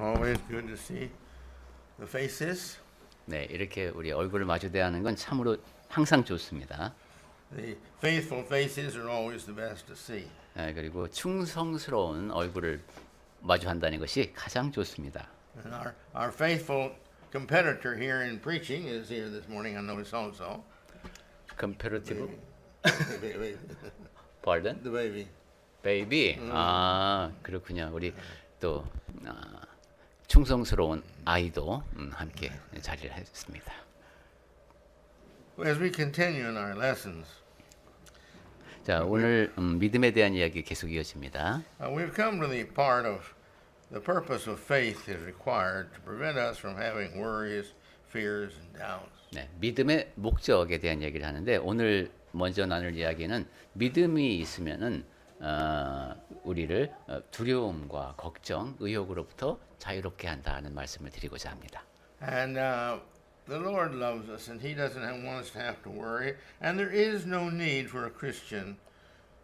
Always good to see the faces. 네, 이렇게 우리 얼굴을 마주대하는 건 참으로 항상 좋습니다. The faithful faces are always the best to see. 네, 그리고 충성스러운 얼굴을 마주한다는 것이 가장 좋습니다. And our faithful competitor here in preaching is here this morning. I notice also. Comparative, The pardon, baby. baby. 아, 그렇군요. 우리 또 충성스러운 아이도 함께 자리를 했습니다. As we continue in our lessons, 자, 오늘 믿음에 대한 이야기 계속 이어집니다. we've come to the part of the purpose of faith is required to prevent us from having worries, fears, and doubts. 네, 믿음의 목적에 대한 얘기를 하는데 오늘 먼저 나눌 이야기는 믿음이 있으면은 우리를 두려움과 걱정, 의욕으로부터 자유롭게 한다는 말씀을 드리고자 합니다. And the Lord loves us, and He doesn't want us to have to worry. And there is no need for a Christian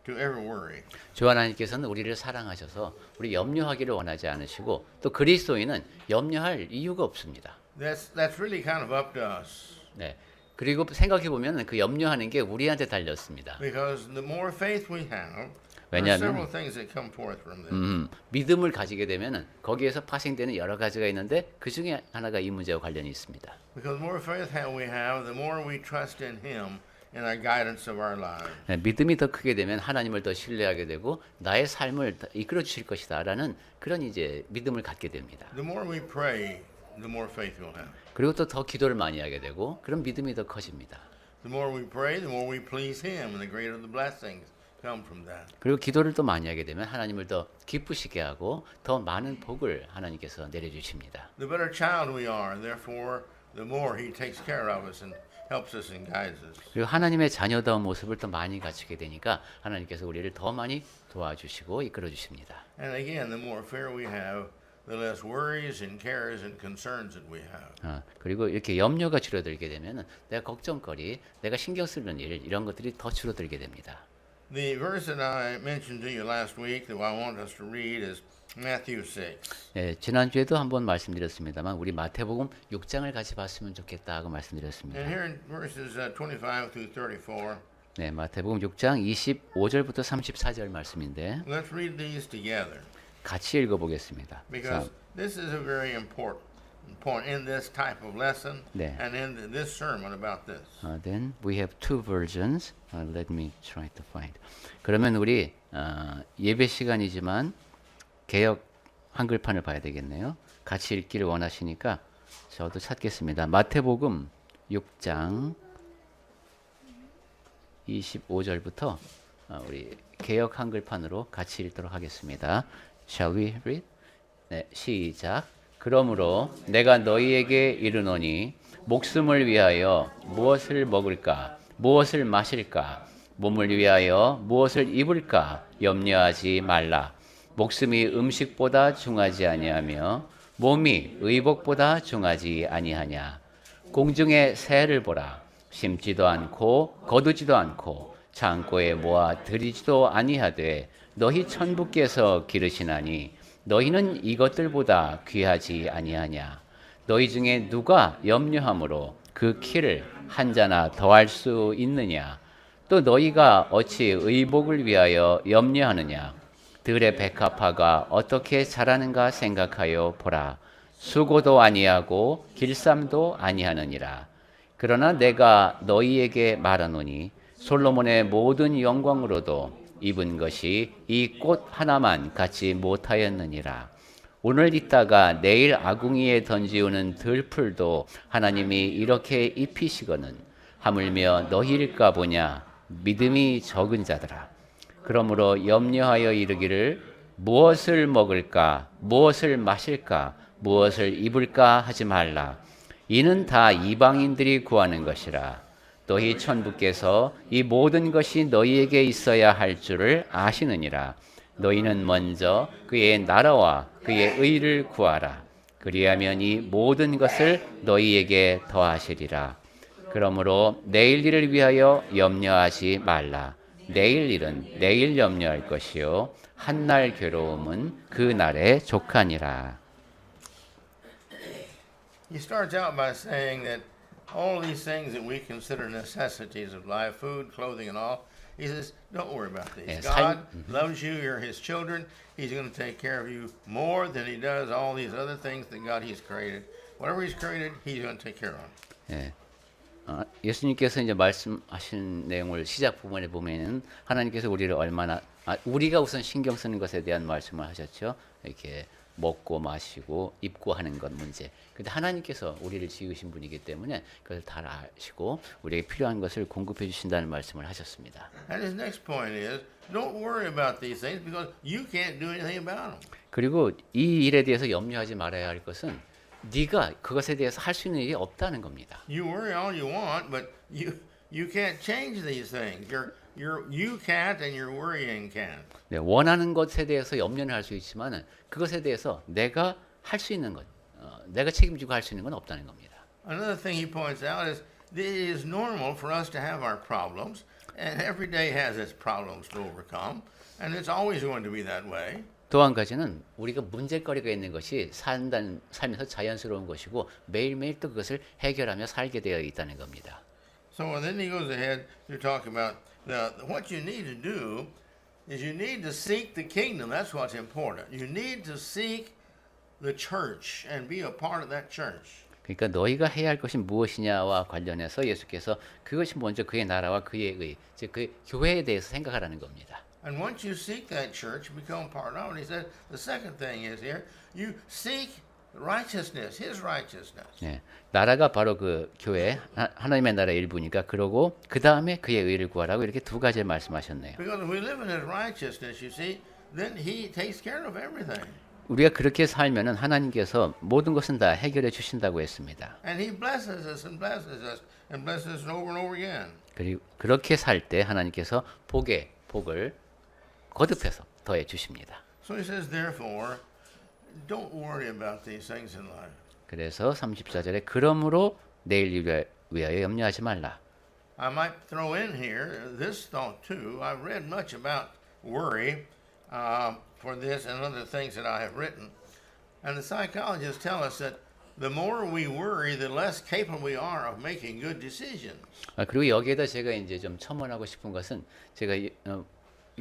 to ever worry. 주 하나님께서는 우리를 사랑하셔서 우리 염려하기를 원하지 않으시고 또 그리스도인은 염려할 이유가 없습니다. That's really kind of up to us. 네. 그리고 생각해 보면 그 염려하는 게 우리한테 달렸습니다. Because the more faith we have, there are several 왜냐하면 things that come forth from this. 믿음을 가지게 되면은 거기에서 파생되는 여러 가지가 있는데 그 중에 하나가 이 문제와 관련이 있습니다. Because the more faith we have, the more we trust in Him in our guidance of our lives. 네, 믿음이 더 크게 되면 하나님을 더 신뢰하게 되고 나의 삶을 이끌어 주실 것이다라는 그런 이제 믿음을 갖게 됩니다. The more we pray, the more faith we'll have. 그리고 또 더 기도를 많이 하게 되고 그런 믿음이 더 커집니다. The more we pray, the more we please Him, and the greater the blessings come from that. 그리고 기도를 또 많이 하게 되면 하나님을 더 기쁘시게 하고 더 많은 복을 하나님께서 내려주십니다. The better child we are, therefore, the more He takes care of us and helps us and guides us. 그리고 하나님의 자녀다운 모습을 더 많이 갖추게 되니까 하나님께서 우리를 더 많이 도와주시고 이끌어 주십니다. And again, the more fear we have, the less worries and cares and concerns that we have. 그리고 이렇게 염려가 줄어들게 되면 내가 걱정거리, 내가 신경 쓰는 일 이런 것들이 더 줄어들게 됩니다. The verse that I mentioned to you last week that I want us to read is Matthew 6. 네, 지난주에도 한번 말씀드렸습니다만 우리 마태복음 6장을 같이 봤으면 좋겠다 하고 말씀드렸습니다. And here in verses 25 through 34, 네, 마태복음 6장 25절부터 34절 말씀인데 let's read these together 같이 읽어보겠습니다. because this is a very important point in this type of lesson 네. and in this sermon about this. Then we have two versions. Let me try to find. 그러면 우리 예배 시간이지만 개역 한글판을 봐야 되겠네요. 같이 읽기를 원하시니까 저도 찾겠습니다. 마태복음 6장 25절부터 우리 개역 한글판으로 같이 읽도록 하겠습니다. Shall we read? 네, 시작. 그러므로 내가 너희에게 이르노니 목숨을 위하여 무엇을 먹을까 무엇을 마실까 몸을 위하여 무엇을 입을까 염려하지 말라. 목숨이 음식보다 중하지 아니하며 몸이 의복보다 중하지 아니하냐. 공중의 새를 보라. 심지도 않고 거두지도 않고 창고에 모아 들이지도 아니하되 너희 천부께서 기르시나니 너희는 이것들보다 귀하지 아니하냐. 너희 중에 누가 염려함으로 그 키를 한 자나 더할 수 있느냐. 또 너희가 어찌 의복을 위하여 염려하느냐. 들의 백합화가 어떻게 자라는가 생각하여 보라. 수고도 아니하고 길쌈도 아니하느니라. 그러나 내가 너희에게 말하노니 솔로몬의 모든 영광으로도 입은 것이 이 꽃 하나만 갖지 못하였느니라. 오늘 있다가 내일 아궁이에 던지우는 들풀도 하나님이 이렇게 입히시거늘 하물며 너희일까 보냐. 믿음이 적은 자들아. 그러므로 염려하여 이르기를 무엇을 먹을까 무엇을 마실까 무엇을 입을까 하지 말라. 이는 다 이방인들이 구하는 것이라. 너희 천부께서 이 모든 것이 너희에게 있어야 할 줄을 아시느니라. 너희는 먼저 그의 나라와 그의 의를 구하라. 그리하면 이 모든 것을 너희에게 더하시리라. 그러므로 내일 일을 위하여 염려하지 말라. 내일 일은 내일 염려할 것이요 한날 괴로움은 그 날에 족하니라. he starts out by saying that all these things that we consider necessities of life, food, clothing, and all, he says, don't worry about these. 예, God loves you, you're his children. He's going to take care of you more than he does all these other things that God he's created. Whatever he's created, he's going to take care of. 예. 예수님께서 이제 말씀하신 내용을 시작 부분에 보면은 하나님께서 우리를 얼마나 우리가 우선 신경 쓰는 것에 대한 말씀을 하셨죠. 이렇게 먹고 마시고 입고 하는 것 문제. 근데 하나님께서 우리를 지으신 분이기 때문에 그것을 다 아시고 우리에게 필요한 것을 공급해 주신다는 말씀을 하셨습니다. And his next point is, don't worry about these things because you can't do anything about them. 그리고 이 일에 대해서 염려하지 말아야 할 것은 네가 그것에 대해서 할 수 있는 일이 없다는 겁니다. You worry all you want, but you can't change these things. You can't, and your worrying can't. 네, 원하는 것에 대해서 염려는 할 수 있지만 그것에 대해서 내가 할 수 있는 것, 내가 책임지고 할 수 있는 건 없다는 겁니다. Another thing he points out is that it is normal for us to have our problems, and every day has its problems to overcome, and it's always going to be that way. 또 한 가지는 우리가 문제거리가 있는 것이 살면서 자연스러운 것이고 매일매일 또 그것을 해결하며 살게 되어 있다는 겁니다. So then he goes ahead to talk about what you need to do is you need to seek the kingdom. That's what's important. You need to seek the church and be a part of that church. 그러니까 너희가 해야 할 것이 무엇이냐와 관련해서 예수께서 그것이 먼저 그의 나라와 그의 의, 즉 그 교회에 대해서 생각하라는 겁니다. And once you seek that church, become part of it. He said the second thing is here, you seek righteousness, his righteousness. 네, 나라가 바로 그 교회 하나님의 나라의 일부니까 그러고 그 다음에 그의 의를 구하라고 이렇게 두 가지를 말씀하셨네요. Because if we live in his righteousness, you see, then he takes care of everything. 우리가 그렇게 살면은 하나님께서 모든 것은 다 해결해 주신다고 했습니다. And he blesses us and blesses us and blesses us over and over again. 그리고 그렇게 살 때 하나님께서 복을 거듭해서 더해 주십니다. So he says, therefore, don't worry about these things in life. 그래서 34절에 그러므로 내일 위하여 염려하지 말라. I might throw in here this thought too. I've read much about worry for this and other things that I have written. And the psychologists tell us that the more we worry, the less capable we are of making good decisions. 그리고 여기에다 제가 이제 좀 첨언하고 싶은 것은 제가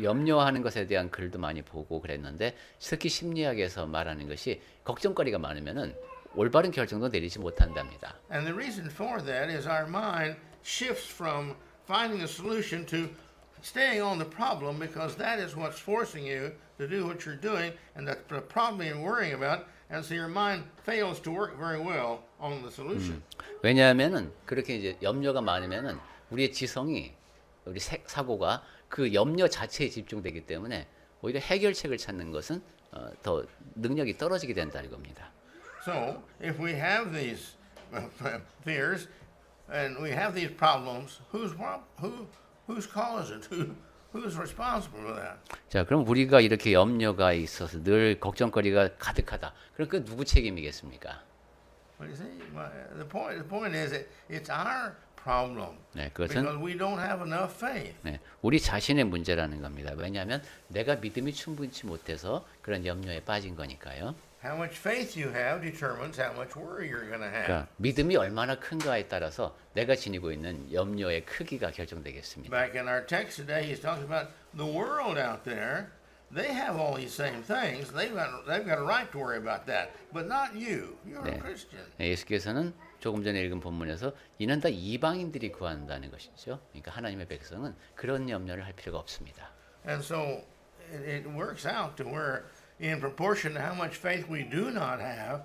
염려하는 것에 대한 글도 많이 보고 그랬는데 특히 심리학에서 말하는 것이 걱정거리가 많으면은 올바른 결정도 내리지 못한답니다. And the reason for that is our mind shifts from finding a solution to staying on the problem because that is what's forcing you to do what you're doing and that's the problem you're worrying about and so your mind fails to work very well on the solution. 왜냐하면은 그렇게 이제 염려가 많으면은 우리의 지성이 우리 사고가 그 염려 자체에 집중되기 때문에 오히려 해결책을 찾는 것은 더 능력이 떨어지게 된다는 겁니다. So, if we have these fears and we have these problems, whose cause it? Who's responsible for that? 자, 그럼 우리가 이렇게 염려가 있어서 늘 걱정거리가 가득하다. 그럼 그 누구 책임이겠습니까? Well, you see, the point is that it's our problem 네, because 그것은 we don't have enough faith. 네, 우리 자신의 문제라는 겁니다. 왜냐하면 내가 믿음이 충분치 못해서 그런 염려에 빠진 거니까요. How much faith you have determines how much worry you're going to have. 그러니까 믿음이 얼마나 큰가에 따라서 내가 지니고 있는 염려의 크기가 결정되겠습니다. Back in our text today, he's talking about the world out there. They have all these same things. They've got a right to worry about that, but not you. You're a Christian. 예수께서는 조금 전에 읽은 본문에서 이는 다 이방인들이 구한다는 것이죠. 그러니까 하나님의 백성은 그런 염려를 할 필요가 없습니다. And so it works out to where in proportion to how much faith we do not have,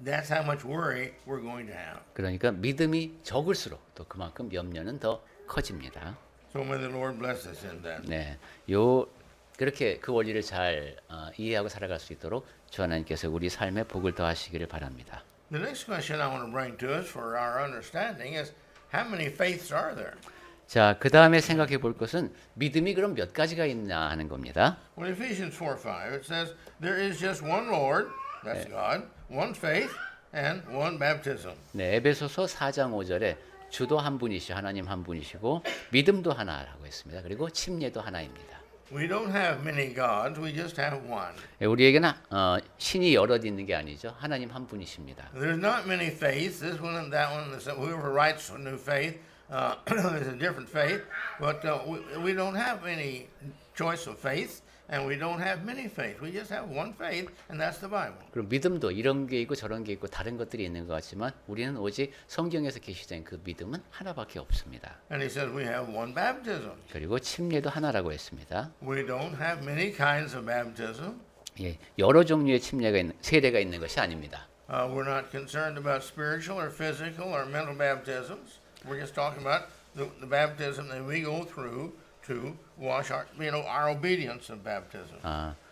that's how much worry we're going to have. 그러니까 믿음이 적을수록 또 그만큼 염려는 더 커집니다. So may the Lord bless us in that. 네, 그렇게 그 원리를 잘 이해하고 살아갈 수 있도록 주 하나님께서 우리 삶에 복을 더하시기를 바랍니다. The next question I want to bring to us for our understanding is how many faiths are there? 자, 그 다음에 생각해 볼 것은 믿음이 그럼 몇 가지가 있나 하는 겁니다. Well, Ephesians 4:5 it says there is just one Lord, that's God, one faith, and one baptism. 네, 에베소서 4장 5절에 주도 한 분이시고 하나님 한 분이시고 믿음도 하나라고 했습니다. 그리고 침례도 하나입니다. We don't have many gods, we just have one. 예, 우리에게는 신이 여럿 있는 게 아니죠. 하나님 한 분이십니다. There's not many faiths, this one and that one, whoever writes a new faith is a different faith, but we don't have any choice of faith, and we don't have many faiths. We just have one faith, and that's the Bible. 그리고 믿음도 이런 게 있고 저런 게 있고 다른 것들이 있는 것 같지만 우리는 오직 성경에서 계시된 그 믿음은 하나밖에 없습니다. And he says we have one baptism. 그리고 침례도 하나라고 했습니다. We don't have many kinds of baptism. 예, 여러 종류의 침례가 있는 세례가 있는 것이 아닙니다. We're not concerned about spiritual or physical or mental baptisms. We're just talking about the baptism that we go through to wash our obedience of baptism.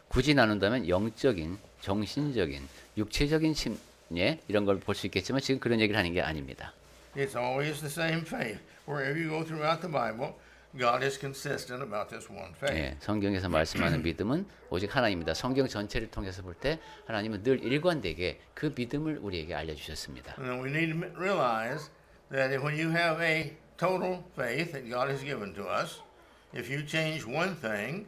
굳이 나눈다면 영적인, 정신적인, 육체적인 침례 이런 걸 볼 수 있겠지만 지금 그런 얘기를 하는 게 아닙니다. It's always the same faith. Wherever you go throughout the Bible, God is consistent about this one faith. 예, 성경에서 말씀하는 믿음은 오직 하나님입니다. 성경 전체를 통해서 볼 때 하나님은 늘 일관되게 그 믿음을 우리에게 알려주셨습니다. And then we need to realize that when you have a total faith that God has given to us, if you change one thing,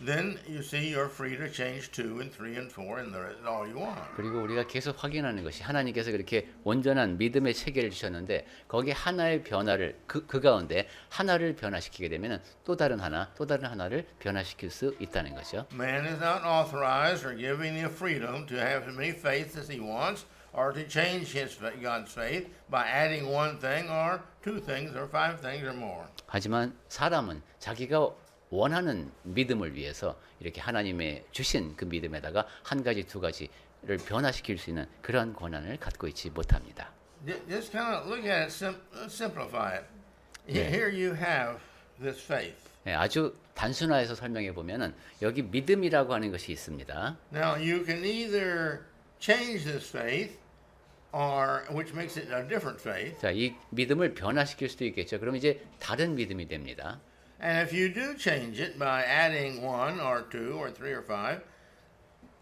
then you see you're free to change 2 and 3 and 4 and that's all you want. 그리고 우리가 계속 확인하는 것이 하나님께서 그렇게 온전한 믿음의 체계를 주셨는데 거기에 하나의 변화를 그 가운데 하나를 변화시키게 되면 또 다른 하나를 변화시킬 수 있다는 거죠. Man is not authorized or given the freedom to have as many faiths as he wants or to change God's faith by adding one thing or two things or five things or more. 하지만 사람은 자기가 원하는 믿음을 위해서 이렇게 하나님의 주신 그 믿음에다가 한 가지 두 가지를 변화시킬 수 있는 그런 권한을 갖고 있지 못합니다. Just kind of look at it, simplify it. Yeah. Here you have this faith. 네, 아주 단순화해서 설명해 보면은 여기 믿음이라고 하는 것이 있습니다. Now you can either change this faith or which makes it a different faith. 자, 이 믿음을 변화시킬 수도 있겠죠. 그럼 이제 다른 믿음이 됩니다. And if you do change it by adding 1 or 2 or 3 or 5,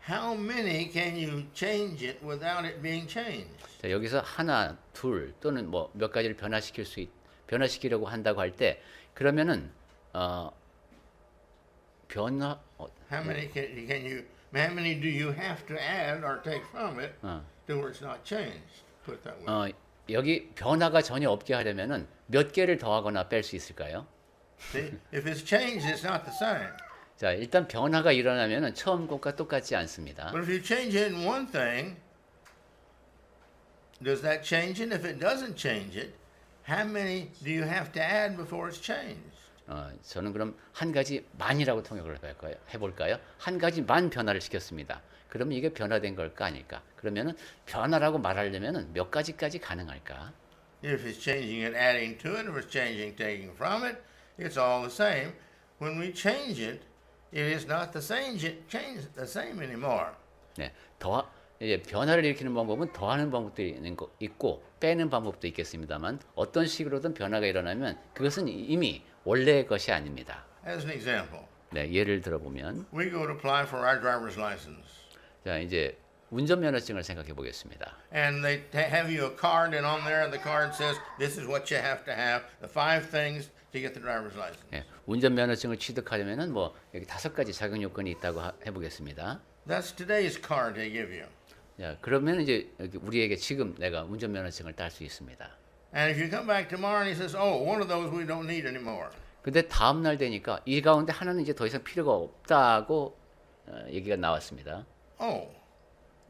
how many can you change it without it being changed? 자, 여기서 하나, 둘 또는 뭐 몇 가지를 변화시키려고 한다고 할 때 그러면은 How many do you have to add or take from it to where it's not changed? Put it that way. 여기 변화가 전혀 없게 하려면은 몇 개를 더하거나 뺄 수 있을까요? See, if it's changed, it's not the same. 자, 일단 변화가 일어나면은 처음 것과 똑같지 않습니다. But if you change it in one thing, does that change it? If it doesn't change it, how many do you have to add before it's changed? 저는 그럼 한 가지만이라고 통역을 해볼까요? 한 가지만 변화를 시켰습니다. 그러면 이게 변화된 걸까 아닐까? 그러면은 변화라고 말하려면은 몇 가지까지 가능할까? If it's changing it, adding to it, if it's changing, taking from it, it's all the same. When we change it, it is not the same. Change the same anymore. 네, 이제 변화를 일으키는 방법은 더하는 방법도 있고 빼는 방법도 있겠습니다만 어떤 식으로든 변화가 일어나면 그것은 이미 원래의 것이 아닙니다. As an example, 네, 예를 들어보면 we go to apply for our driver's license, 자 이제 운전면허증을 생각해 보겠습니다. and they have you a card, and on there the card says this is what you have to have, the 5 things to get the driver's license. 예, 운전면허증을 취득하려면은 뭐 여기 5가지 자격 요건이 있다고 해보겠습니다. That's today's card they give you. 자, 그러면 이제 여기 우리에게 지금 내가 운전면허증을 딸 수 있습니다. And if you come back tomorrow and he says, oh, one of those we don't need anymore. 근데 다음 날 되니까 이 가운데 하나는 이제 더 이상 필요가 없다고 얘기가 나왔습니다. Oh,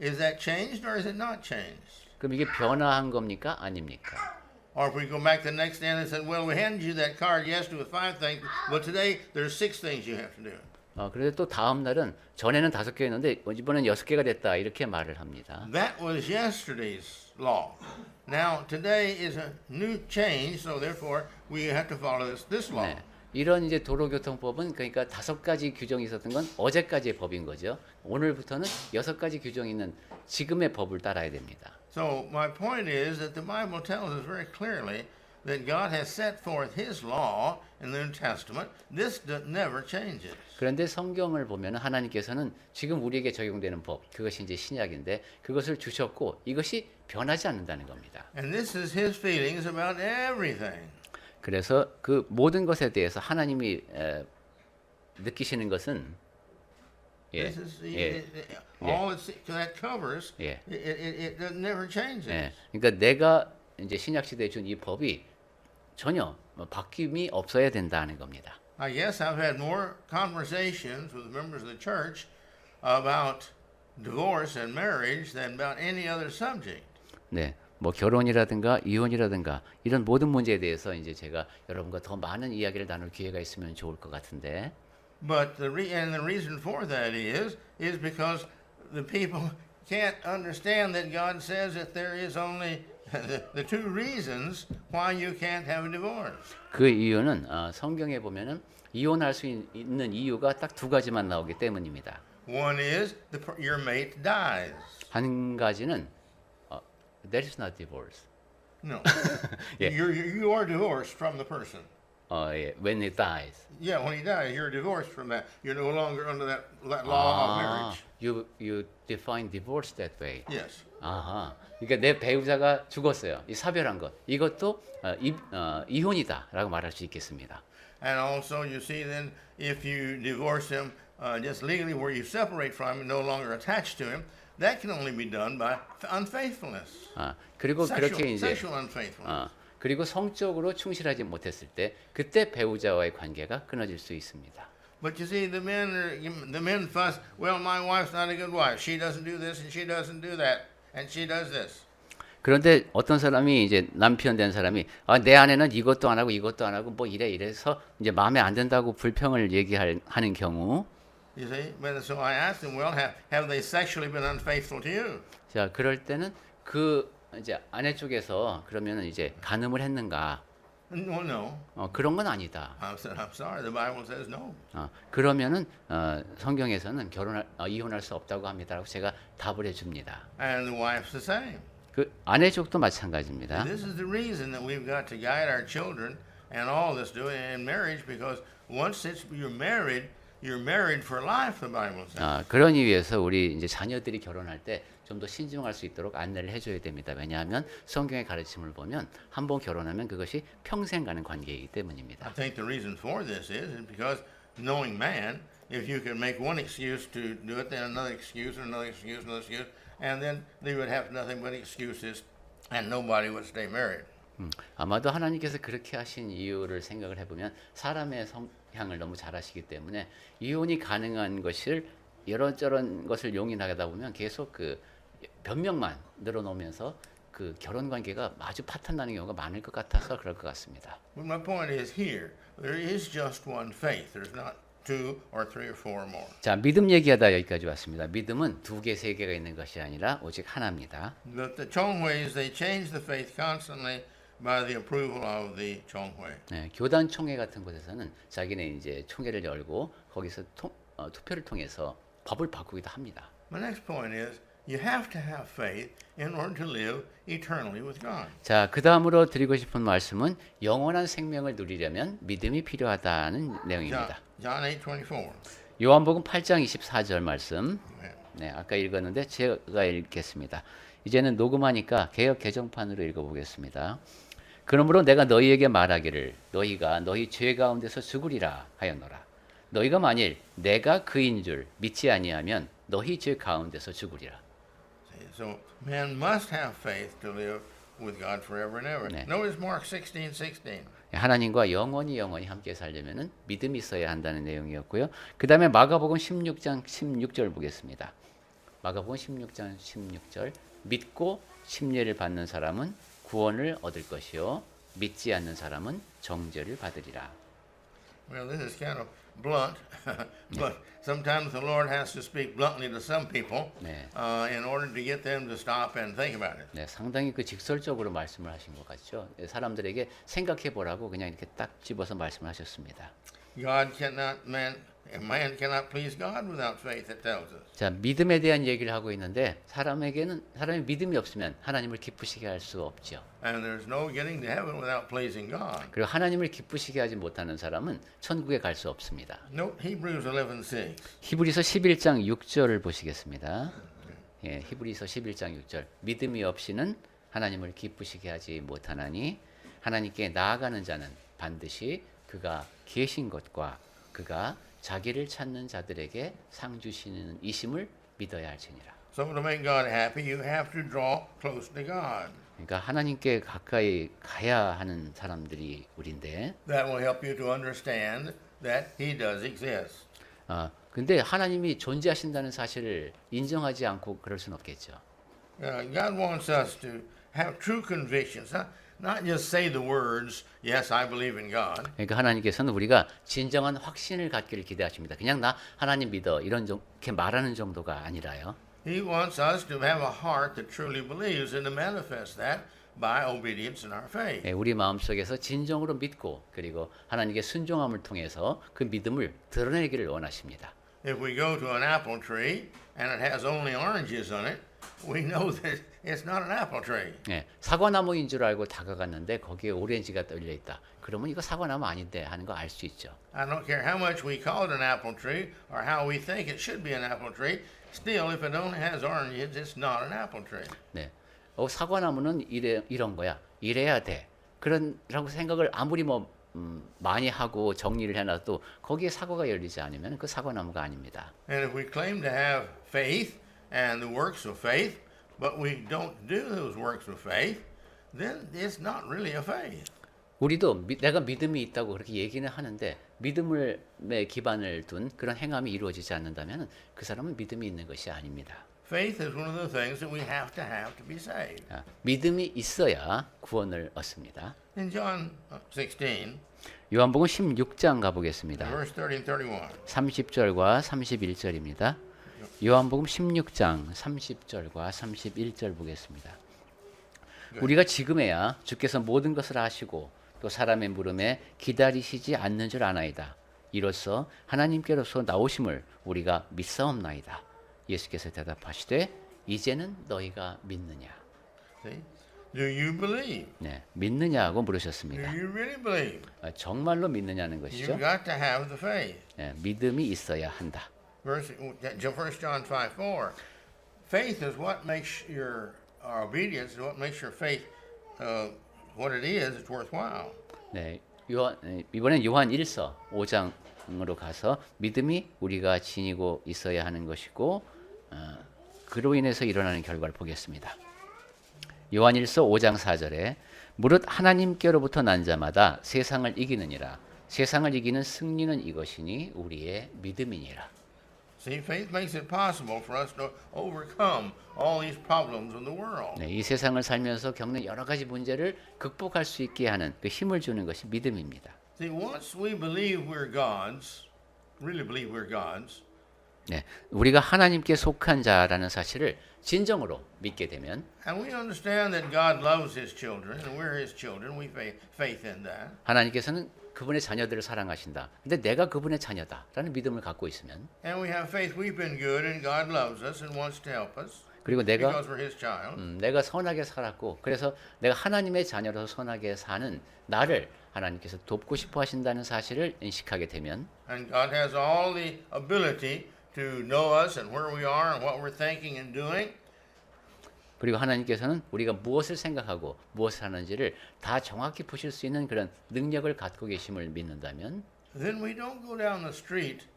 is that changed or is it not changed? 그럼 이게 변화한 겁니까? 아닙니까? Or if we go back the next day and they said, well, we handed you that card yesterday with 5 things, but today there's 6 things you have to do. 그런데 또 다음 날은 전에는 5개였는데 이번엔 6개가 됐다 이렇게 말을 합니다. That was yesterday's law. Now today is a new change, so therefore we have to follow this law. 네. 이런 이제 도로교통법은 그러니까 5가지 규정이 있었던 건 어제까지의 법인 거죠. 오늘부터는 6가지 규정이 있는 지금의 법을 따라야 됩니다. So my point is that the Bible tells us very clearly that God has set forth His law in the New Testament. This never changes. 그런데 성경을 보면 하나님께서는 지금 우리에게 적용되는 법, 그것이 이제 신약인데 그것을 주셨고 이것이 변하지 않는다는 겁니다. And this is His feelings about everything. 그래서 그 모든 것에 대해서 하나님이 느끼시는 것은 예, This is 예, all that covers. 예. It doesn't never changes. 예. 그러니까 내가 이제 신약 시대에 준 이 법이 전혀 바뀜이 없어야 된다는 겁니다. I guess I've had more conversations with members of the church about divorce and marriage than about any other subject. 네. 뭐 결혼이라든가 이혼이라든가 이런 모든 문제에 대해서 이제 제가 여러분과 더 많은 이야기를 나눌 기회가 있으면 좋을 것 같은데 But the reason for that is because the people can't understand that God says that there is only the two reasons why you can't have a divorce. 그 이유는 성경에 보면은 이혼할 수 있는 이유가 딱 두 가지만 나오기 때문입니다. One is your mate dies. 한 가지는 there is not divorce. No, Yeah. you are divorced from the person. 예, when it dies. Yeah, when he dies, you're divorced from that. You're no longer under that law of marriage. you define divorce that way. Yes. 아하. 그러니까 내 배우자가 죽었어요. 이 사별한 것. 이것도 이혼이다라고 말할 수 있겠습니다. And also, you see, then if you divorce him just legally, where you separate from him, no longer attached to him, that can only be done by unfaithfulness. 그리고 그렇게 이제 Sexual unfaithfulness. 그리고 성적으로 충실하지 못했을 때 그때 배우자와의 관계가 끊어질 수 있습니다. But you see, the men fuss. Well, my wife's not a good wife. She doesn't do this and she doesn't do that, and she does this. 그런데 어떤 사람이 이제 남편 된 사람이 내 아내는 이것도 안 하고 이것도 안 하고 뭐 이래서 이제 마음에 안 든다고 불평을 얘기하는 경우 You see, but so I asked him, well, have they sexually been unfaithful to you? 자 그럴 때는 그 이제 아내 쪽에서 그러면은 이제 간음을 했는가? Well, no. 그런 건 아니다. I said, I'm sorry. The Bible says no. 그러면은 성경에서는 이혼할 수 없다고 합니다라고 제가 답을 해줍니다. And the wife's the same. 그 아내 쪽도 마찬가지입니다. And this is the reason that we've got to guide our children and all this doing in marriage, because once you're married for life. The Bible says. 그런 이유에서 우리 이제 자녀들이 결혼할 때 좀 더 신중할 수 있도록 안내를 해줘야 됩니다. 왜냐하면 성경의 가르침을 보면 한 번 결혼하면 그것이 평생 가는 관계이기 때문입니다. I think the reason for this is because knowing man, if you could make one excuse to do it, then another excuse, and another excuse, another excuse, and then they would have nothing but excuses, and nobody would stay married. 아마도 하나님께서 그렇게 하신 이유를 생각을 해보면 사람의 성향을 너무 잘 아시기 때문에 이혼이 가능한 것을 이런저런 것을 용인하다 보면 계속 그 변명만 늘어놓으면서 그 결혼 관계가 아주 파탄나는 경우가 많을 것 같아서 그럴 것 같습니다. But my point is here, there is just one faith. There's not two or three or four or more. 자, 믿음 얘기하다 여기까지 왔습니다. 믿음은 두 개, 세 개가 있는 것이 아니라 오직 하나입니다. But the Chonghuis, they change the faith constantly by the approval of the Chonghui. 네, 교단 총회 같은 곳에서는 자기네 이제 총회를 열고 거기서 투표를 통해서 법을 바꾸기도 합니다. My next point is you have to have faith in order to live eternally with God. 자, 그 다음으로 드리고 싶은 말씀은 영원한 생명을 누리려면 믿음이 필요하다는 내용입니다. John 8:24. 요한복음 8장 24절 말씀. 네, 아까 읽었는데 제가 읽겠습니다. 이제는 녹음하니까 개역 개정판으로 읽어보겠습니다. 그러므로 내가 너희에게 말하기를 너희가 너희 죄 가운데서 죽으리라 하였노라. 너희가 만일 내가 그인 줄 믿지 아니하면 너희 죄 가운데서 죽으리라. So man must have faith to live with God forever and ever. 네. Notice Mark 16:16. 하나님과 영원히 함께 살려면은 믿음이 있어야 한다는 내용이었고요. 그 다음에 마가복음 16장 16절 보겠습니다. 마가복음 16장 16절 믿고 심례를 받는 사람은 구원을 얻을 것이요 믿지 않는 사람은 정죄를 받으리라. Well, this is kind of blunt, but sometimes the Lord has to speak bluntly to some people 네. in order to get them to stop and think about it. 네, 상당히 그 직설적으로 말씀을 하신 것 같죠. 사람들에게 생각해 보라고 그냥 이렇게 딱 집어서 말씀을 하셨습니다. Man cannot please God without faith, it tells us. 자, 믿음에 대한 얘기를 하고 있는데 사람이 믿음이 없으면 하나님을 기쁘시게 할 수 없죠. And there's no getting to heaven without pleasing God. 그리고 하나님을 기쁘시게 하지 못하는 사람은 천국에 갈 수 없습니다. Note Hebrews 11:6. 히브리서 11장 6절을 보시겠습니다. 예, 히브리서 11장 6절. 믿음이 없이는 하나님을 기쁘시게 하지 못하나니 하나님께 나아가는 자는 반드시 그가 계신 것과 그가 자기를 찾는 자들에게 상 주시는 이심을 믿어야 할지니라. So to make God happy, you have to draw close to God. 그러니까 하나님께 가까이 가야 하는 사람들이 우리인데, That will help you to understand that He does exist. 근데 하나님이 존재하신다는 사실을 인정하지 않고 그럴 수는 없겠죠. God wants us to have true convictions, not just say the words, yes, I believe in God. 그러니까 하나님께서는 우리가 진정한 확신을 갖기를 기대하십니다. 그냥 나 하나님 믿어 이렇게 말하는 정도가 아니라요. He wants us to have a heart that truly believes and to manifest that by obedience in our faith. 우리 마음속에서 진정으로 믿고 그리고 하나님께 순종함을 통해서 그 믿음을 드러내기를 원하십니다. If we go to an apple tree and it has only oranges on it, we know that it's not an apple tree. 사과나무인 줄 알고 다가갔는데 거기에 오렌지가 떨려 있다. 그러면 이거 사과나무 아닌데 하는 거 알 수 있죠. I don't care how much we call it an apple tree or how we think it should be an apple tree. Still, if it only has oranges, it's not an apple tree. 사과나무는 이런 거야. 이래야 돼. 그런라고 생각을 아무리 많이 하고 정리를 해놔도 거기에 사과가 열리지 않으면 그 사과나무가 아닙니다. And if we claim to have faith and the works of faith, but we don't do those works of faith, then it's not really a faith. 우리도 내가 믿음이 있다고 그렇게 얘기는 하는데 믿음에 기반을 둔 그런 행함이 이루어지지 않는다면 그 사람은 믿음이 있는 것이 아닙니다. Faith is one of the things that we have to be saved. 믿음이 있어야 구원을 얻습니다. In John 16, 요한복음 16장 가보겠습니다. verse 30 and 31. 30절과 31절입니다. 요한복음 16장 30절과 31절 보겠습니다. 우리가 지금에야 주께서 모든 것을 아시고 또 사람의 물음에 기다리시지 않는 줄 아나이다. 이로써 하나님께로서 나오심을 우리가 믿사옵나이다. 예수께서 대답하시되 이제는 너희가 믿느냐? See? Do you believe? 믿느냐고 Do 물으셨습니다. you really believe? 정말로 믿느냐는 것이죠. You've got to have the faith. 믿음이 있어야 한다. 1 John 5:4. Faith is what makes your obedience, is what makes your faith what it is. It's worthwhile. 이번엔 요한 1서 5장으로 가서 믿음이 우리가 지니고 있어야 하는 것이고 그로 인해서 일어나는 결과를 보겠습니다. 요한 1서 5장 4절에 무릇 하나님께로부터 난 자마다 세상을 이기느니라. 세상을 이기는 승리는 이것이니 우리의 믿음이니라. See, faith makes it possible for us to overcome all these problems in the world. 이 세상을 살면서 겪는 여러 가지 문제를 극복할 수 있게 하는 그 힘을 주는 것이 믿음입니다. See, once we believe we're God's, really believe we're God's, 우리가 하나님께 속한 자라는 사실을 진정으로 믿게 되면 and we understand that God loves His children and we're His children, we faith in that. 하나님께서는 그분의 자녀들을 사랑하신다. 근데 내가 그분의 자녀다라는 믿음을 갖고 있으면 And we have faith we've been good and God loves us and wants to help us 그리고 내가 because we're His child. 내가 선하게 살았고 그래서 내가 하나님의 자녀로서 선하게 사는 나를 하나님께서 돕고 싶어 하신다는 사실을 인식하게 되면 And God has all the ability to know us and where we are and what we're thinking and doing. 그리고 하나님께서는 우리가 무엇을 생각하고 무엇을 하는지를 다 정확히 보실 수 있는 그런 능력을 갖고 계심을 믿는다면 Then we don't go down the street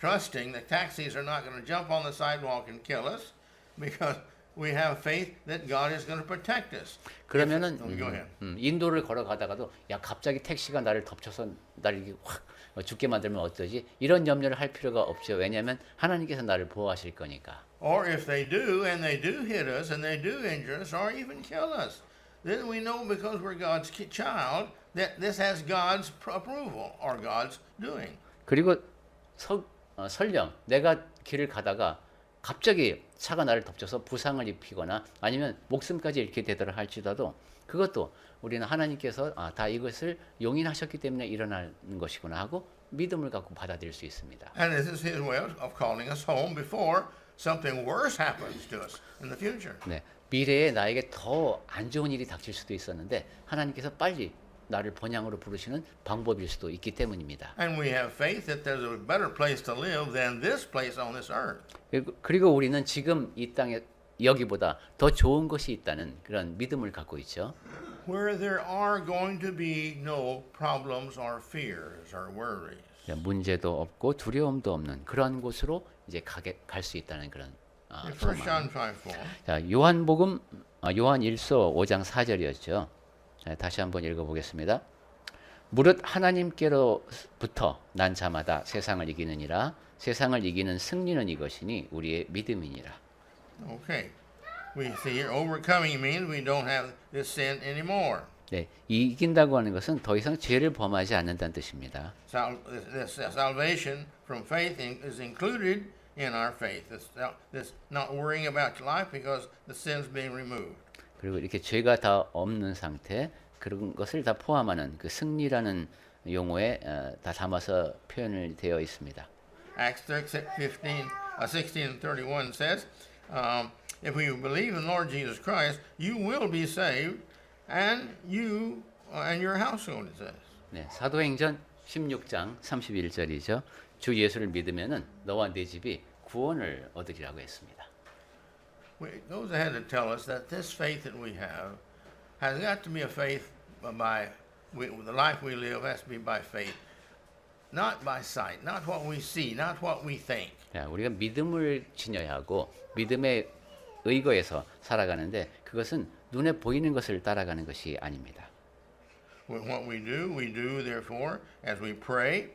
trusting that taxis are not going to jump on the sidewalk and kill us because we have faith that God is going to protect us. 그러면은 Go ahead. 인도를 걸어가다가도 야 갑자기 택시가 나를 덮쳐서 나를 이렇게 확 죽게 만들면 어떠지? 이런 염려를 할 필요가 없죠. 왜냐하면 하나님께서 나를 보호하실 거니까. Or if they do and they do hit us and they do injure us or even kill us, then we know because we're God's child that this has God's approval or God's doing. 그리고 설령 내가 길을 가다가 갑자기 차가 나를 덮쳐서 부상을 입히거나 아니면 목숨까지 잃게 되더라 할지라도 그것도 우리는 하나님께서 다 이것을 용인하셨기 때문에 일어나는 것이구나 하고 믿음을 갖고 받아들일 수 있습니다. And this is His way of calling us home before something worse happens to us in the future. 미래에 나에게 더 안 좋은 일이 닥칠 수도 있었는데 하나님께서 빨리 나를 번향으로 부르시는 방법일 수도 있기 때문입니다. And we have faith that there's a better place to live than this place on this earth. 그리고 우리는 지금 이 땅에 여기보다 더 좋은 것이 있다는 그런 믿음을 갖고 있죠. Where there are going to be no problems or fears or worries. 문제도 없고 두려움도 없는 그런 곳으로 이제 갈 수 있다는 그런 1 소망. John 5:4. 자, 요한 1서 5장 4절이었죠. 자, 다시 한번 읽어보겠습니다. 무릇 하나님께로부터 난 자마다 세상을 이기느니라. 세상을 이기는 승리는 이것이니 우리의 믿음이니라. Okay. We see here overcoming means we don't have this sin anymore. 네, 이긴다고 하는 것은 더 이상 죄를 범하지 않는다는 뜻입니다. This salvation from faith is included in our faith. This not worrying about your life because the sin's being removed. 그리고 이렇게 죄가 다 없는 상태 그런 것을 다 포함하는 그 승리라는 용어에 다 담아서 표현을 되어 있습니다. Acts 16 and 31 says, if we believe in Lord Jesus Christ, you will be saved, and you and your household, it says. 네, 사도행전 16장 31절이죠. 주 예수를 믿으면은 너와 네 집이 구원을 얻으리라고 했습니다. It goes ahead to tell us that this faith that we have has got to be a faith the life we live has to be by faith, not by sight, not what we see, not what we think. 자, 우리가 믿음을 지녀야 하고 믿음에 의거해서 살아가는데 그것은 눈에 보이는 것을 따라가는 것이 아닙니다. What we do therefore as we pray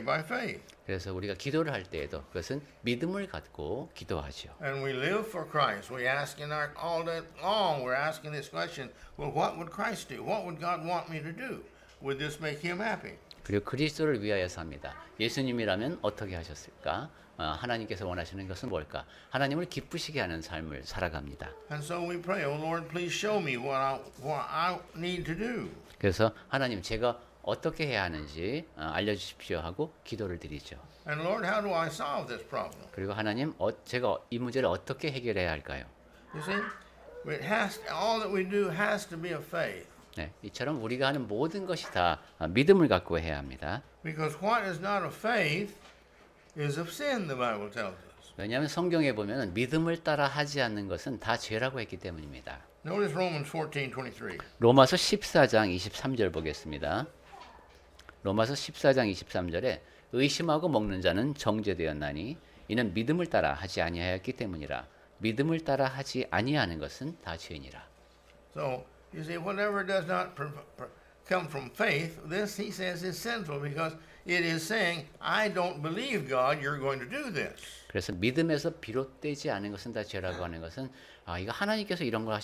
by faith. 그래서 우리가 기도를 할 때에도 그것은 믿음을 갖고 기도하죠. And we live for Christ. We ask all day long. We're asking this question: well, what would Christ do? What would God want me to do? Would this make Him happy? 그리고 그리스도를 위하여 삽니다. 예수님이라면 어떻게 하셨을까? 하나님께서 원하시는 것은 뭘까? 하나님을 기쁘시게 하는 삶을 살아갑니다. And so we pray, "Oh Lord, please show me what I need to do." 그래서 하나님 제가 어떻게 해야 하는지 알려주십시오 하고 기도를 드리죠. And Lord, how do I solve this problem? 그리고 하나님 제가 이 문제를 어떻게 해결해야 할까요? You see, all that we do has to be of faith. 네, 이처럼 우리가 하는 모든 것이 다 믿음을 갖고 해야 합니다. Because what is not of faith is of sin, the Bible tells us. 왜냐하면 성경에 보면 믿음을 따라 하지 않는 것은 다 죄라고 했기 때문입니다. Notice Romans 14:23. 로마서 14장 23절 보겠습니다. 로마서 14장 23절에 의심하고 먹는 자는 정죄되었나니 이는 믿음을 따라 하지 아니하였기 때문이라. 믿음을 따라 하지 아니하는 것은 다 죄니라. So you see, whatever does not come from faith, this he says is sinful because it is saying, I don't believe God, you're going to do this. 그래서 믿음에서 비롯되지 않은 것은 다 죄라고 하는 것은 이거 하나님께서 이런 걸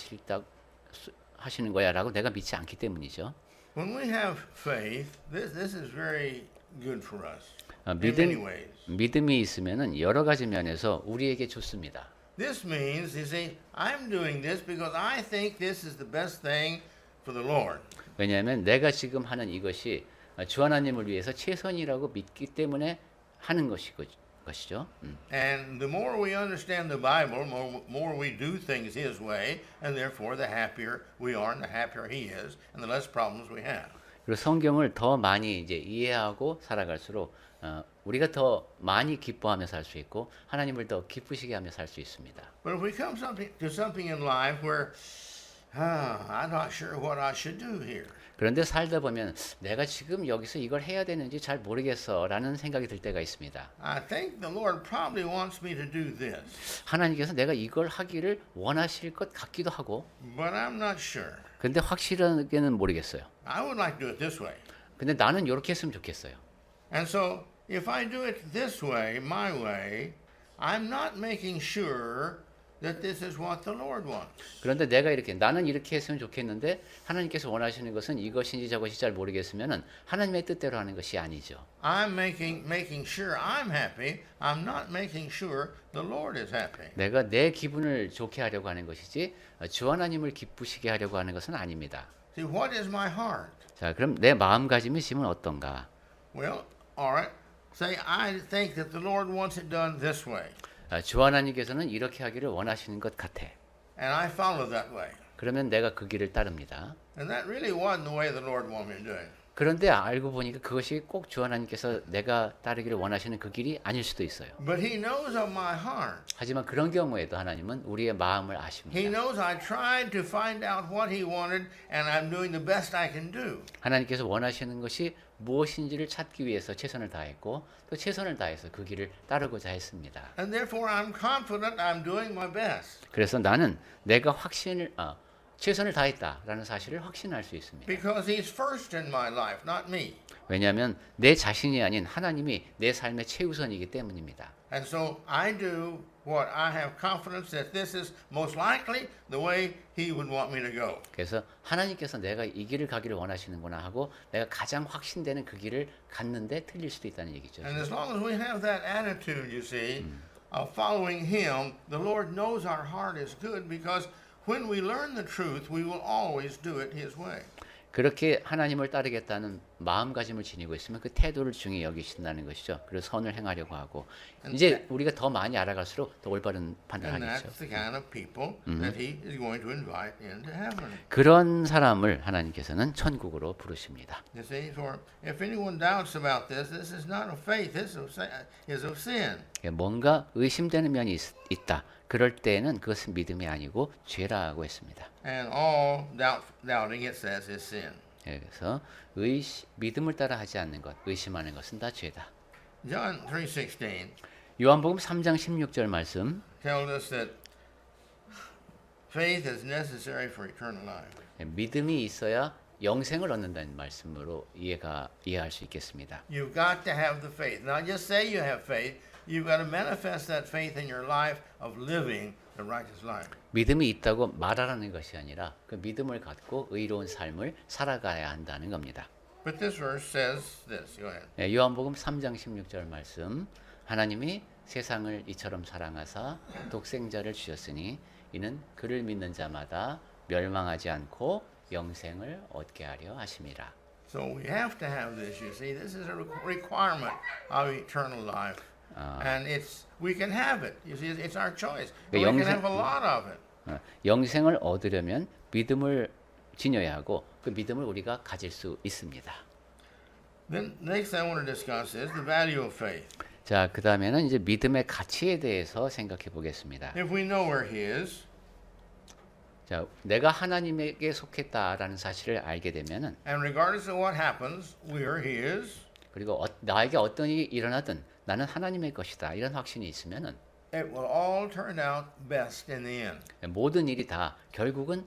하시는 거야라고 내가 믿지 않기 때문이죠. When we have faith, this is very good for us in many ways. 믿음이 있으면은 여러 가지 면에서 우리에게 좋습니다. This means, you see, I'm doing this because I think this is the best thing for the Lord. 왜냐하면 내가 지금 하는 이것이 주 하나님을 위해서 최선이라고 믿기 때문에 하는 것이죠. And the more we understand the Bible, more we do things His way, and therefore the happier we are, and the happier He is, and the less problems we have. 그리고 성경을 더 많이 이제 이해하고 살아갈수록 우리가 더 많이 기뻐하며 살 수 있고 하나님을 더 기쁘시게 하며 살 수 있습니다. But if we come to something in life where I'm not sure what I should do here. 그런데 살다 보면 내가 지금 여기서 이걸 해야 되는지 잘 모르겠어라는 생각이 들 때가 있습니다. I think the Lord probably wants me to do this. 하나님께서 내가 이걸 하기를 원하실 것 같기도 하고 But I'm not sure. 근데 확실하게는 모르겠어요. I would like to do it this way. 근데 나는 이렇게 했으면 좋겠어요. And so if I do it this way, my way, I'm not making sure that this is what the Lord wants. 그런데 나는 이렇게 했으면 좋겠는데 하나님께서 원하시는 것은 이것인지 저것이 잘 모르겠으면은 하나님의 뜻대로 하는 것이 아니죠. I'm making sure I'm happy. I'm not making sure the Lord is happy. 내가 내 기분을 좋게 하려고 하는 것이지 주 하나님을 기쁘시게 하려고 하는 것은 아닙니다. See, what is my heart? 자, 그럼 내 마음가짐이 지금 어떤가? Well, all right. Say I think that the Lord wants it done this way. 주 하나님께서는 이렇게 하기를 원하시는 것 같아. And I follow that way. 그러면 내가 그 길을 따릅니다. And that really wasn't the way the Lord wanted me to do it. 그런데 알고 보니까 그것이 꼭 주 하나님께서 내가 따르기를 원하시는 그 길이 아닐 수도 있어요. But He knows of my heart. 하지만 그런 경우에도 하나님은 우리의 마음을 He 아십니다. knows I tried to find out what He wanted, and I'm doing the best I can do. 하나님께서 원하시는 것이 무엇인지를 찾기 위해서 최선을 다했고 또 최선을 다해서 그 길을 따르고자 했습니다. And therefore I'm confident I'm doing my best. 그래서 나는 내가 최선을 다했다라는 사실을 확신할 수 있습니다. Because he's first in my life, not me. 왜냐하면 내 자신이 아닌 하나님이 내 삶의 최우선이기 때문입니다. And so I do what I have confidence that this is most likely the way he would want me to go. 그래서 하나님께서 내가 이 길을 가기를 원하시는구나 하고 내가 가장 확신되는 그 길을 갔는데 틀릴 수도 있다는 얘기죠. And as long as we have that attitude, you see, of following him, the Lord knows our heart is good because when we learn the truth, we will always do it his way. 그렇게 하나님을 따르겠다는 마음가짐을 지니고 있으면 그 태도를 중히 여기신다는 것이죠. 그래서 선을 행하려고 하고 이제 우리가 더 많이 알아갈수록 더 올바른 And 판단하겠죠. that's the kind of people that he is going to invite into heaven. 그런 사람을 하나님께서는 천국으로 부르십니다. You see, for if anyone doubts about this, this is not of faith, this is of sin. 뭔가 의심되는 면이 있다. 그럴 때에는 그것은 믿음이 아니고 죄라고 했습니다. And all doubting, it says, is sin. 그래서 믿음을 따라 하지 않는 것, 의심하는 것은 다 죄다. John 3:16 요한복음 3장 16절 말씀. tells us that faith is necessary for eternal life. 믿음이 있어야 영생을 얻는다는 말씀으로 이해할 수 있겠습니다. You've got to have the faith. Not just say you have faith. You've got to manifest that faith in your life of living the righteous life. 믿음이 있다고 말하라는 것이 아니라 그 믿음을 갖고 의로운 삶을 살아가야 한다는 겁니다. But this verse says this. Go ahead. 요한복음 3장 16절 말씀. 하나님이 세상을 이처럼 사랑하사 독생자를 주셨으니 이는 그를 믿는 자마다 멸망하지 않고 영생을 얻게 하려 하심이라. So we have to have this. You see, this is a requirement of eternal life. And we can have it. You see, it's our choice. We can have a lot of it. 영생을 얻으려면 믿음을 지녀야 하고 그 믿음을 우리가 가질 수 있습니다. Then next I want to discuss is the value of faith. 자, 그다음에는 이제 믿음의 가치에 대해서 생각해 보겠습니다. If we know we're his, 자, 내가 하나님에게 속했다라는 사실을 알게 되면은 and regardless of what happens, we are his. 그리고 나에게 어떤 일이 일어나든 나는 하나님의 것이다. 이런 확신이 있으면은 It will all turn out best in the end. 모든 일이 다 결국은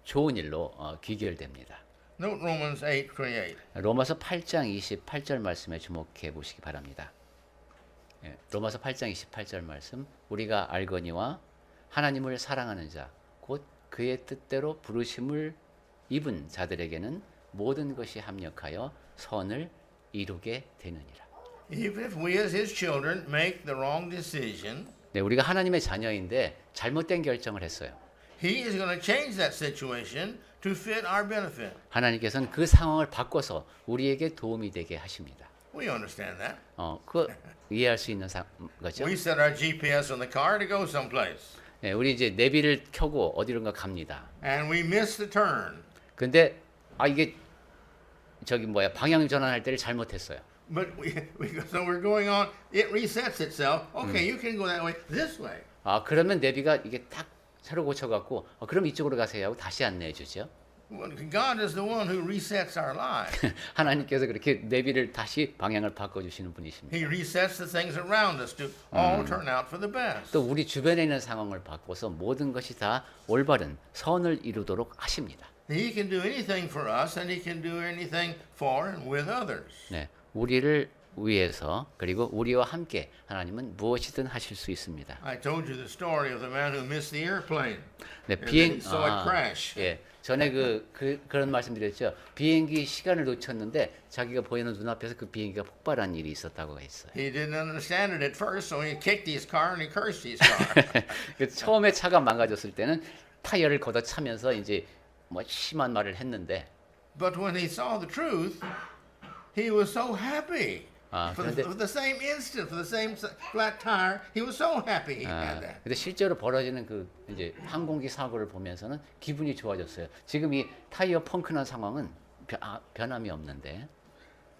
좋은 일로 귀결됩니다. Note Romans 8:28. 로마서 8장 28절 말씀에 주목해 보시기 바랍니다. 로마서 8장 28절 말씀. 우리가 알거니와 하나님을 사랑하는 자 곧 그의 뜻대로 부르심을 입은 자들에게는 모든 것이 합력하여 선을 이루게 되느니라. Even if we as his children make the wrong decision, 네, 우리가 하나님의 자녀인데 잘못된 결정을 했어요. he is going to change that situation to fit our benefit. 하나님께서는 그 상황을 바꿔서 우리에게 도움이 되게 하십니다. We understand that. 그 이해할 수 있는 거죠. We set our GPS on the car to go someplace, 네, 우리 이제 내비를 켜고 어디론가 갑니다. and we miss the turn. 근데 이게 방향 전환할 때를 잘못했어요. But so we're going on. It resets itself. Okay, you can go that way. This way. 그러면 내비가 이게 딱 새로 고쳐갖고 그럼 이쪽으로 가세요 하고 다시 안내해 주죠. Well, God is the one who resets our lives. 하나님께서 그렇게 내비를 다시 방향을 바꿔주시는 분이십니다. He resets the things around us to all turn out for the best. 또 우리 주변에 있는 상황을 바꿔서 모든 것이 다 올바른 선을 이루도록 하십니다. He can do anything for us, and he can do anything for and with others. 네, 우리를 위해서 그리고 우리와 함께 하나님은 무엇이든 하실 수 있습니다. I told you the story of the man who missed the airplane. 네, And then he saw it crash. 예, 전에 그런 말씀드렸죠. 비행기 시간을 놓쳤는데 자기가 보이는 눈앞에서 그 비행기가 폭발한 일이 있었다고 했어요. He didn't understand it at first, so he kicked his car and he cursed his car. 처음에 차가 망가졌을 때는 타이어를 걷어차면서 이제 심한 말을 했는데. But when he saw the truth, he was so happy. For 그런데 the same instant, for the same flat tire, he was so happy he had that. 근데 실제로 벌어지는 그 이제 항공기 사고를 보면서는 기분이 좋아졌어요. 지금 이 타이어 펑크난 상황은 변함이 없는데.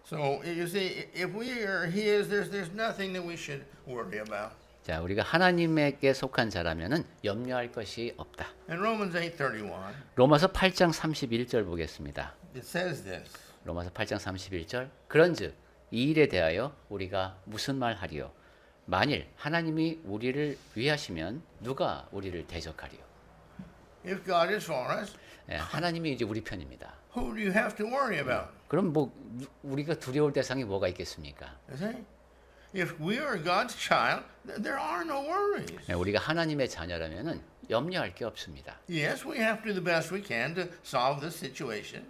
So you see, if we are his, there's nothing that we should worry about. 자, 우리가 하나님에게 속한 자라면은 염려할 것이 없다. In Romans 8:31, 로마서 8장 31절 보겠습니다. it says this. 로마서 8장 31절. 그런즉 이 일에 대하여 우리가 무슨 말 하리요? 만일 하나님이 우리를 위하시면 누가 우리를 대적하리요? If God is for us, 예, 하나님이 이제 우리 편입니다. who do you have to worry about? 그럼 뭐 우리가 두려울 대상이 뭐가 있겠습니까? You see? If we are God's child, there are no worries. 예, 우리가 하나님의 자녀라면은 염려할 게 없습니다. Yes, we have to do the best we can to solve this situation.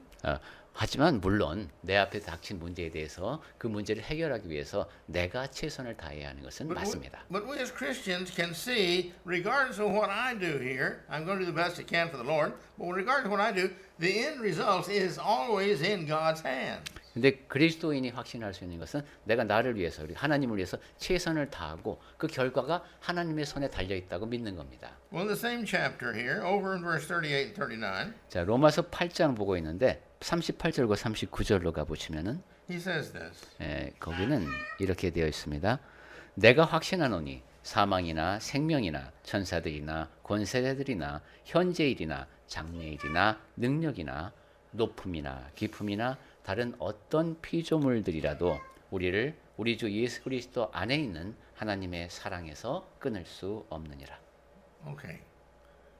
하지만 물론 내 앞에 닥친 문제에 대해서 그 문제를 해결하기 위해서 내가 최선을 다해야 하는 것은 맞습니다. But we as Christians can see, regardless of what I do here, I'm going to do the best I can for the Lord, but regardless of what I do, the end result is always in God's hands. 근데 그리스도인이 확신할 수 있는 것은 내가 나를 위해서 우리 하나님을 위해서 최선을 다하고 그 결과가 하나님의 손에 달려 있다고 믿는 겁니다. Well, the same chapter here, over in verse 38 and 39, 자, 로마서 8장 보고 있는데 38절과 39절로 가 보시면은 he says this. 거기는 이렇게 되어 있습니다. 내가 확신하노니 사망이나 생명이나 천사들이나 권세들이나 현재일이나 장래일이나 능력이나 높음이나 깊음이나 다른 어떤 피조물들이라도 우리를 우리 주 예수 그리스도 안에 있는 하나님의 사랑에서 끊을 수 없느니라. Okay.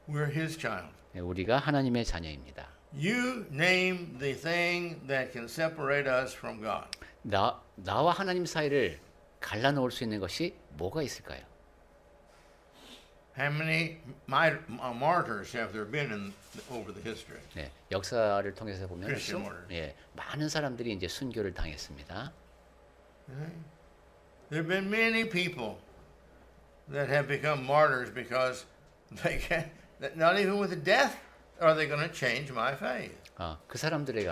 We're his child. 우리가 하나님의 자녀입니다. You name the thing that can separate us from God. 나와 하나님 사이를 갈라놓을 수 있는 것이 뭐가 있을까요? How many martyrs have there been over the history? 네, 역사를 통해서 보면 Christian martyrs. 많은 사람들이 이제 순교를 당했습니다. There have been many people that have become martyrs because they can't, not even with death are they going to change my faith. 그 사람들의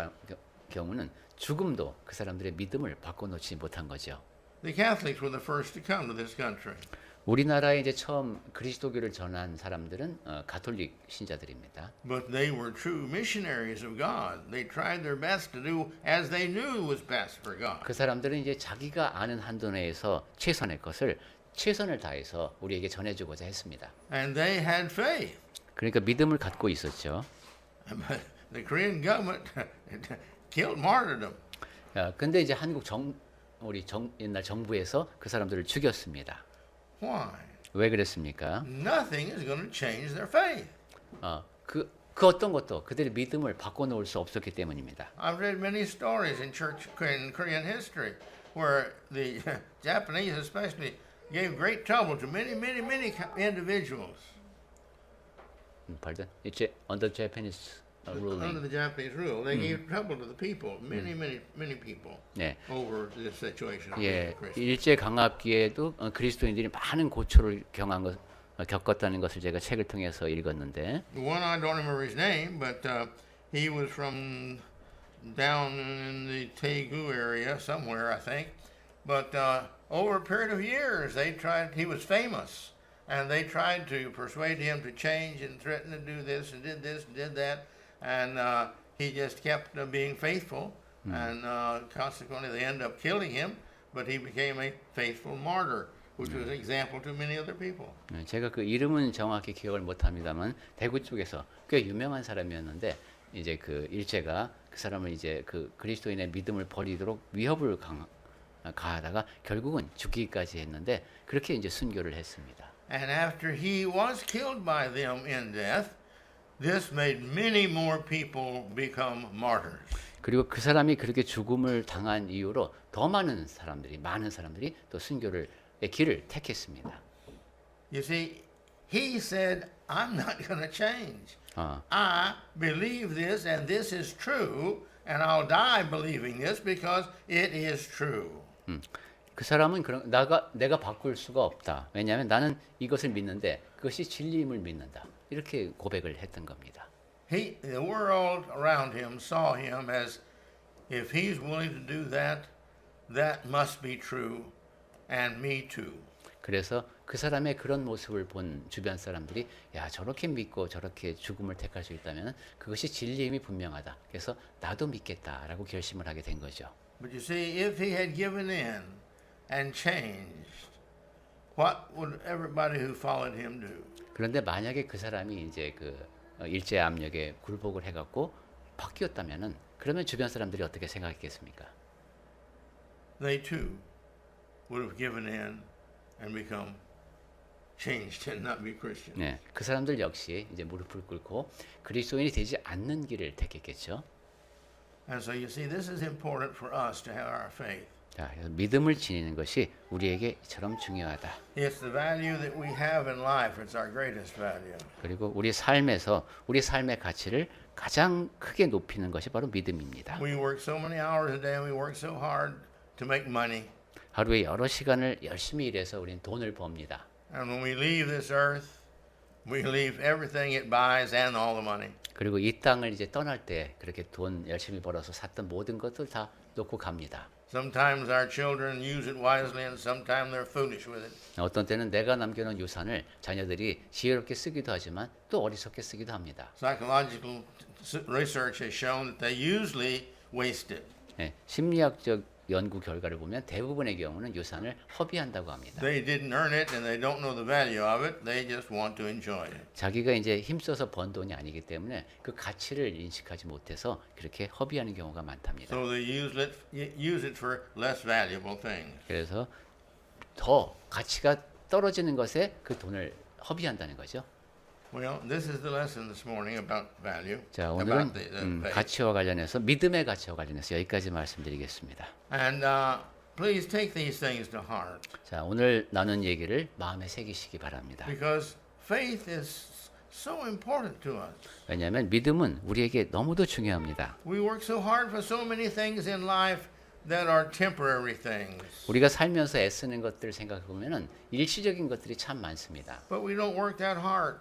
경우는 죽음도 그 사람들의 믿음을 바꿔놓지 못한 거죠. The Catholics were the first to come to this country. 우리나라에 이제 처음 그리스도교를 전한 사람들은 가톨릭 신자들입니다. But they were true missionaries of God. They tried their best to do as they knew was best for God. 그 사람들은 이제 자기가 아는 한도 내에서 최선의 것을 최선을 다해서 우리에게 전해주고자 했습니다. And they had faith. 그러니까 믿음을 갖고 있었죠. But the Korean government killed, martyred them. 근데 이제 옛날 정부에서 그 사람들을 죽였습니다. Why? 왜 그랬습니까? Nothing is going to change their faith. 그 어떤 것도 그들의 믿음을 바꿔놓을 수 없었기 때문입니다. I've read many stories in Korean history where the Japanese especially gave great trouble to many individuals. Pardon? It's under Japanese Under ruling. the Japanese rule, they gave trouble to the people, many people, 네. over this situation. of 예, Christians. 일제 강압기에도 그리스도인들이 많은 고초를 겪었다는 것을 제가 책을 통해서 읽었는데 The one I don't remember his name, but he was from down in the Daegu area somewhere, I think. But over a period of years, they tried. He was famous, and they tried to persuade him to change and threaten to do this and did this and did that, and he just kept being faithful. And consequently, they ended up killing him. But he became a faithful martyr, which was an example to many other people. 제가 그 이름은 정확히 기억을 못합니다만 대구 쪽에서 꽤 유명한 사람이었는데 이제 그 일제가 그 사람을 이제 그 그리스도인의 믿음을 버리도록 위협을 가하다가 결국은 죽기까지 했는데 그렇게 이제 순교를 했습니다. And after he was killed by them in death, this made many more people become martyrs. 그리고 그 사람이 그렇게 죽음을 당한 이후로 더 많은 사람들이 또 순교의 길을 택했습니다. You see, he said, I'm not going to change. I believe this and this is true, and I'll die believing this because it is true. 그 사람은 내가 바꿀 수가 없다. 왜냐하면 나는 이것을 믿는데 그것이 진리임을 믿는다. 이렇게 고백을 했던 겁니다. The world around him saw him as if he's willing to do that, that must be true, and me too. 그래서 그 사람의 그런 모습을 본 주변 사람들이 야 저렇게 믿고 저렇게 죽음을 택할 수 있다면 그것이 진리임이 분명하다. 그래서 나도 믿겠다라고 결심을 하게 된 거죠. But you see, if he had given in and changed, what would everybody who followed him do? 그런데 만약에 그 사람이 이제 그 일제 압력에 굴복을 해갖고 바뀌었다면은 그러면 주변 사람들이 어떻게 생각했겠습니까? They too would have given in and become changed and not be Christian. 네, 그 사람들 역시 이제 무릎을 꿇고 그리스도인이 되지 않는 길을 택했겠죠. And so you see, this is important for us to have our faith. 자, 그래서 믿음을 지니는 것이 우리에게 이처럼 중요하다. It's the value that we have in life. It's our greatest value. 그리고 우리 삶에서 우리 삶의 가치를 가장 크게 높이는 것이 바로 믿음입니다. We work so many hours a day and we work so hard to make money. 하루에 여러 시간을 열심히 일해서 우리는 돈을 법니다. And when we leave this earth, we leave everything it buys and all the money. 그리고 이 땅을 이제 떠날 때 그렇게 돈 열심히 벌어서 샀던 모든 것들 다 놓고 갑니다. Sometimes our children use it wisely and sometimes they're foolish with it. 어떤 때는 내가 남겨놓은 유산을 자녀들이 지혜롭게 쓰기도 하지만 또 어리석게 쓰기도 합니다. Psychological research has shown that they usually waste it. 예, 심리학적 연구 결과를 보면 대부분의 경우는 유산을 허비한다고 합니다. They didn't earn it and they don't know the value of it. They just want to enjoy it. 자기가 이제 힘써서 번 돈이 아니기 때문에 그 가치를 인식하지 못해서 그렇게 허비하는 경우가 많답니다. So they use it for less valuable things. 그래서 더 가치가 떨어지는 것에 그 돈을 허비한다는 거죠. Well, this is the lesson this morning about value. 자, about 오늘은 the faith. 가치와 관련해서 믿음의 가치와 관련해서 여기까지 말씀드리겠습니다. And please take these things to heart 자, 오늘 나눈 얘기를 마음에 새기시기 바랍니다. because faith is so important to us. 왜냐하면 믿음은 우리에게 너무도 중요합니다. We work so hard for so many things in life that are temporary things. 우리가 살면서 애쓰는 것들 생각해 보면은 일시적인 것들이 참 많습니다. But we don't work that hard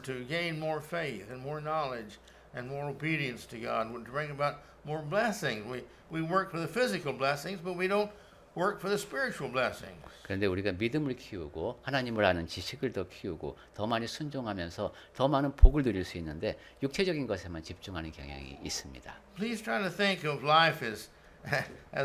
to gain more faith and more knowledge and more obedience to God to bring about more blessings. We work for the physical blessings, but we don't work for the spiritual blessings. 그런데 우리가 믿음을 키우고 하나님을 아는 지식을 더 키우고 더 많이 순종하면서 더 많은 복을 누릴 수 있는데 육체적인 것에만 집중하는 경향이 있습니다. Please try to think of life as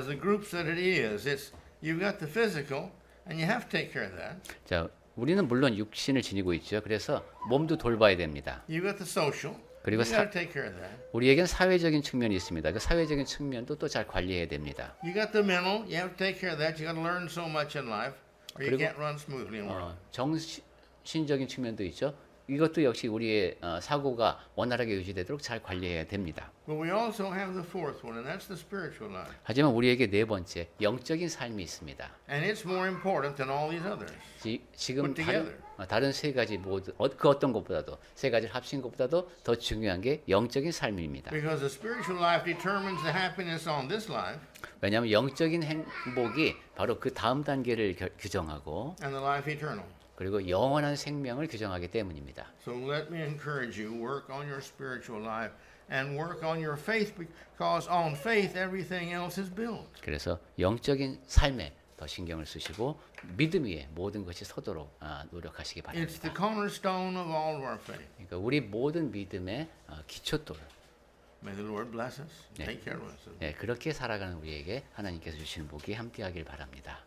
the groups that it is. You've got the physical and you have to take care of that. 자, 우리는 물론 육신을 지니고 있죠. 그래서 몸도 돌봐야 됩니다. You've got the social. 그리고 You got to take care of that. 우리에겐 사회적인 측면이 있습니다. 그 사회적인 측면도 또 잘 관리해야 됩니다. You got the mental. You have to take care of that. You got to learn so much in life, or you 그리고- can't run smoothly in life. 정신적인 측면도 있죠. 이것도 역시 우리의 사고가 원활하게 유지되도록 잘 관리해야 됩니다. But we also have the fourth one, and that's the spiritual life. 하지만 우리에게 네 번째 영적인 삶이 있습니다. And it's more important than all these others. 지금 Put together. 다른 세 가지 모두 그 어떤 것보다도 세 가지를 합친 것보다도 더 중요한 게 영적인 삶입니다. Because the spiritual life determines the happiness on this life 왜냐하면 영적인 행복이 바로 그 다음 단계를 규정하고 and the life eternal. 그리고 영원한 생명을 규정하기 때문입니다. So let me encourage you, work on your spiritual life and work on your faith because on faith everything else is built. 그래서 영적인 삶에 더 신경을 쓰시고 믿음 위에 모든 것이 서도록 노력하시기 It's the 바랍니다. cornerstone of all of our faith. 그러니까 우리 모든 믿음의 기초돌. May the Lord bless us. 네. Take care of us. 네, 그렇게 살아가는 우리에게 하나님께서 주시는 복이 함께하길 바랍니다.